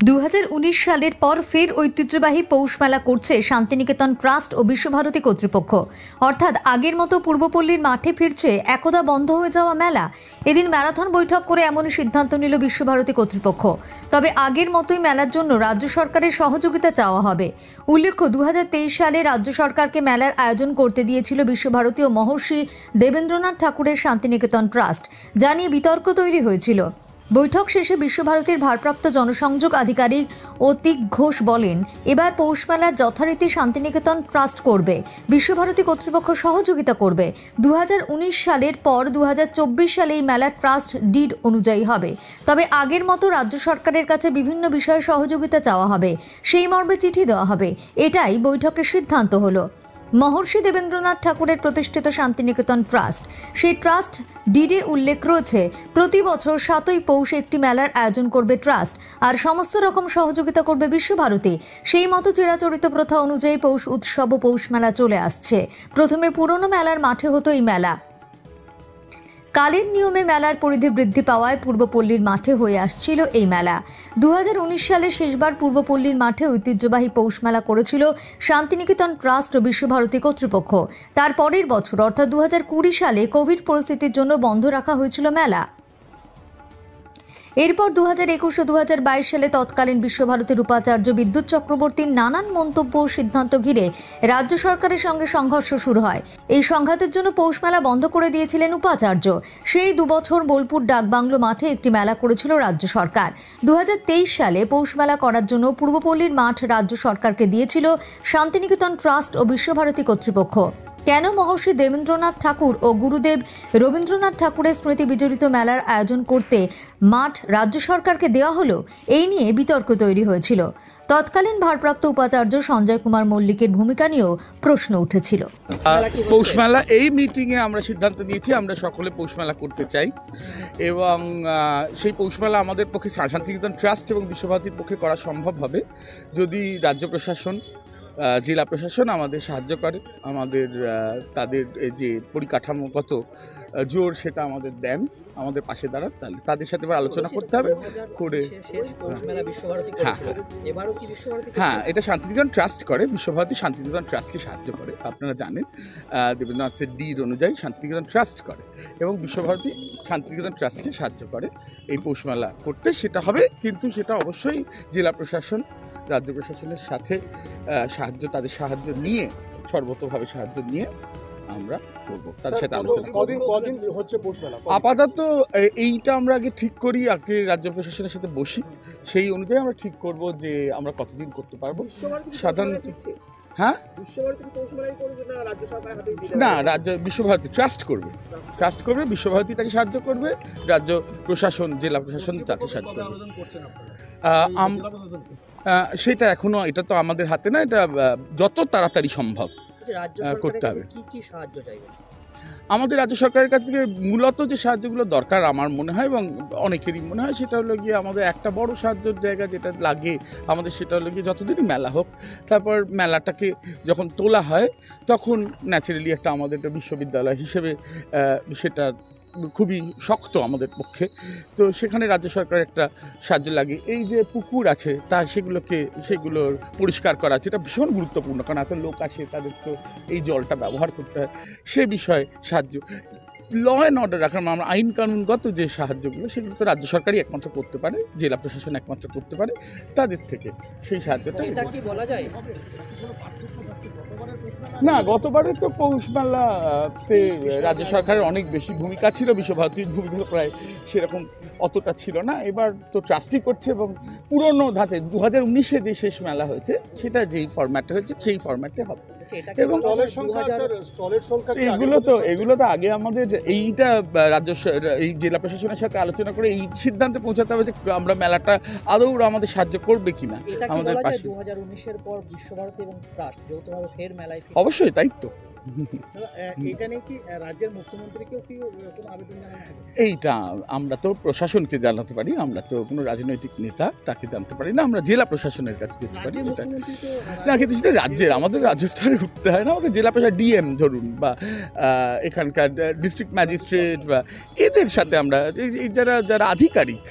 2019 সালের পর ফের ঐতিহ্যবাহী পৌষ মেলা করছে শান্তিনিকেতন ট্রাস্ট ও বিশ্বভারতী কর্তৃপক্ষ। অর্থাৎ আগের মতো পূর্বপল্লীর মাঠে ফিরছে একদা বন্ধ হয়ে যাওয়া মেলা। এদিন ম্যারাথন বৈঠক করে এমনই সিদ্ধান্ত নিল বিশ্বভারতী কর্তৃপক্ষ। তবে আগের মতোই মেলার জন্য রাজ্য সরকারের সহযোগিতা চাওয়া হবে। উল্লেখ্য, 2023 সালে রাজ্য সরকারকে মেলার আয়োজন করতে দিয়েছিল বিশ্বভারতী ও মহর্ষি দেবেন্দ্রনাথ ঠাকুরের শান্তিনিকেতন ট্রাস্ট, যা নিয়ে বিতর্ক তৈরি হয়েছিল। বৈঠক শেষে বিশ্বভারতীর ভারপ্রাপ্ত জনসংযোগ আধিকারিক অতীক ঘোষ বলেন, এবার পৌষ মেলার যথারীতি শান্তিনিকেতন ট্রাস্ট করবে, বিশ্বভারতী কর্তৃপক্ষ সহযোগিতা করবে। 2019 সালের পর 2024 সালে এই মেলার ট্রাস্ট ডিড অনুযায়ী হবে। তবে আগের মতো রাজ্য সরকারের কাছে বিভিন্ন বিষয়ে সহযোগিতা চাওয়া হবে, সেই মর্মে চিঠি দেওয়া হবে। এটাই বৈঠকের সিদ্ধান্ত হলো। মহর্ষি দেবেন্দ্রনাথ ঠাকুরের প্রতিষ্ঠিত শান্তিনিকেতন ট্রাস্ট, সেই ট্রাস্ট ডিডে উল্লেখ রয়েছে প্রতি বছর 7ই পৌষ একটি মেলার আয়োজন করবে ট্রাস্ট, আর সমস্ত রকম সহযোগিতা করবে বিশ্বভারতী। সেই মতো চিরাচরিত প্রথা অনুযায়ী পৌষ উৎসব ও পৌষ মেলা চলে আসছে। প্রথমে পুরনো মেলার মাঠে হতো এই মেলা। কালের নিয়মে মেলার পরিধি বৃদ্ধি পাওয়ায় পূর্বপল্লীর মাঠে হয়ে আসছিল এই মেলা। 2019 সালে শেষবার পূর্বপল্লীর মাঠে ঐতিহ্যবাহী পৌষ মেলা করেছিল শান্তিনিকেতন ট্রাস্ট ও বিশ্বভারতী কর্তৃপক্ষ। তার পরের বছর অর্থাৎ 2020 সালে কোভিড পরিস্থিতির জন্য বন্ধ রাখা হয়েছিল মেলা। এরপর 2021 ও 2022 সালে তৎকালীন বিশ্বভারতীর উপাচার্য বিদ্যুৎ চক্রবর্তীর নানান মন্তব্য ও সিদ্ধান্ত ঘিরে রাজ্য সরকারের সঙ্গে সংঘর্ষ শুরু হয়। এই সংঘাতের জন্য পৌষ মেলা বন্ধ করে দিয়েছিলেন উপাচার্য। সেই 2 বছর বোলপুর ডাকবাংলো মাঠে একটি মেলা করেছিল রাজ্য সরকার। 2023 সালে পৌষ মেলা করার জন্য পূর্বপল্লীর মাঠ রাজ্য সরকারকে দিয়েছিল শান্তিনিকেতন ট্রাস্ট ও বিশ্বভারতী কর্তৃপক্ষ। কেন মহর্ষি দেবেন্দ্রনাথ ঠাকুর ও গুরুদেব রবীন্দ্রনাথ ঠাকুরের স্মৃতি বিজড়িত মেলার আয়োজন করতে মাঠ রাজ্য সরকারকে দেওয়া হলো, এই নিয়ে বিতর্ক তৈরি হয়েছিল। তৎকালীন ভারপ্রাপ্ত উপাচার্য সঞ্জয় কুমার মল্লিকের ভূমিকা নিয়েও প্রশ্ন উঠেছিল। পৌষ মেলা এই মিটিংয়ে আমরা সিদ্ধান্ত নিয়েছি আমরা সকলে পৌষ মেলা করতে চাই, এবং সেই পৌষ মেলা আমাদের পক্ষে শান্তিনিকেতন ট্রাস্ট এবং বিশ্বভারতীর পক্ষে করা সম্ভব হবে যদি রাজ্য প্রশাসন, জেলা প্রশাসন আমাদের সাহায্য করে, আমাদের তাদের যে পরিকাঠামোগত জোর সেটা আমাদের দেন, আমাদের পাশে দাঁড়ান। তাহলে তাদের সাথে এবার আলোচনা করতে হবে করে। হ্যাঁ, এটা শান্তিনিকেতন ট্রাস্ট করে, বিশ্বভারতী শান্তিনিকেতন ট্রাস্টকে সাহায্য করে। আপনারা জানেন দেবেন্দ্রনাথের ডিড অনুযায়ী শান্তিনিকেতন ট্রাস্ট করে এবং বিশ্বভারতী শান্তিনিকেতন ট্রাস্টকে সাহায্য করে এই পৌষ মেলা করতে। সেটা হবে, কিন্তু সেটা অবশ্যই জেলা প্রশাসন, রাজ্য প্রশাসনের সাথে তাদের সাহায্য নিয়ে, সর্বতভাবে সাহায্য নিয়ে আমরা করবো, তাদের সাথে আলোচনা। আপাতত এইটা আমরা আগে ঠিক করি, আগে রাজ্য প্রশাসনের সাথে বসি, সেই অনুযায়ী আমরা ঠিক করব যে আমরা কতদিন করতে পারবো। সাধারণত হ্যাঁ, না, রাজ্য বিশ্বভারতী ট্রাস্ট করবে, বিশ্বভারতী তাকে সাহায্য করবে, রাজ্য প্রশাসন, জেলা প্রশাসন তাকে সাহায্য করবে। সেটা এখনো, এটা তো আমাদের হাতে না, এটা যত তাড়াতাড়ি সম্ভব করতে হবে। আমাদের রাজ্য সরকারের কাছ থেকে মূলত যে সাহায্যগুলো দরকার আমার মনে হয় এবং অনেকেরই মনে হয়, সেটা হলো গিয়ে আমাদের একটা বড় সাহায্যের জায়গা যেটা লাগে আমাদের, সেটা হলো গিয়ে যতদিনই মেলা হোক, তারপর মেলাটাকে যখন তোলা হয় তখন ন্যাচারালি একটা আমাদের একটা বিশ্ববিদ্যালয় হিসেবে সেটা খুবই শক্ত আমাদের পক্ষে, তো সেখানে রাজ্য সরকারের একটা সাহায্য লাগে। এই যে পুকুর আছে সেগুলোর পরিষ্কার করা আছে, এটা ভীষণ গুরুত্বপূর্ণ, কারণ এত লোক আসে, তাদের তো এই জলটা ব্যবহার করতে হয়, সে বিষয়ে সাহায্য। ল অ্যান্ড অর্ডার রাখার আমরা আইন কানুনগত যে সাহায্যগুলো, সেগুলো তো রাজ্য সরকারই একমাত্র করতে পারে, জেলা প্রশাসন একমাত্র করতে পারে, তাদের থেকে সেই সাহায্যটা। না, গতবারে তো পৌষ মেলাতে রাজ্য সরকারের অনেক বেশি ভূমিকা ছিল, বিশ্বভারতীর ভূমিকা প্রায় সেরকম অতটা ছিল না। এবার তো ট্রাস্টই করছে এবং পুরনো ধাঁচে 2019-এ যে শেষ মেলা হয়েছে সেটা যেই ফরম্যাটে হয়েছে সেই ফরম্যাটে হবে। এবং এগুলো তো আগে আমাদের এইটা এই জেলা প্রশাসনের সাথে আলোচনা করে এই সিদ্ধান্তে পৌঁছাতে হবে যে আমরা মেলাটা আদৌ আমাদের সাহায্য করবে কিনা আমাদের পাশে। 2019-এর পর বিশ্বভারতী এবং ট্রাস্ট যৌথভাবে ফের মেলায় অবশ্যই তাই তো। এইটা আমরা তো প্রশাসনকে জানাতে পারি, আমরা তো কোনো রাজনৈতিক নেতা তাকে জানতে পারি না, আমরা জেলা প্রশাসনের কাছে যেতে পারি। না, কিন্তু সেটা আমাদের রাজ্য স্তরে উঠতে হয় না, আমাদের জেলা প্রশাসন, ডিএম ধরুন, বা এখানকার ডিস্ট্রিক্ট ম্যাজিস্ট্রেট, বা এদের সাথে আমরা যারা আধিকারিক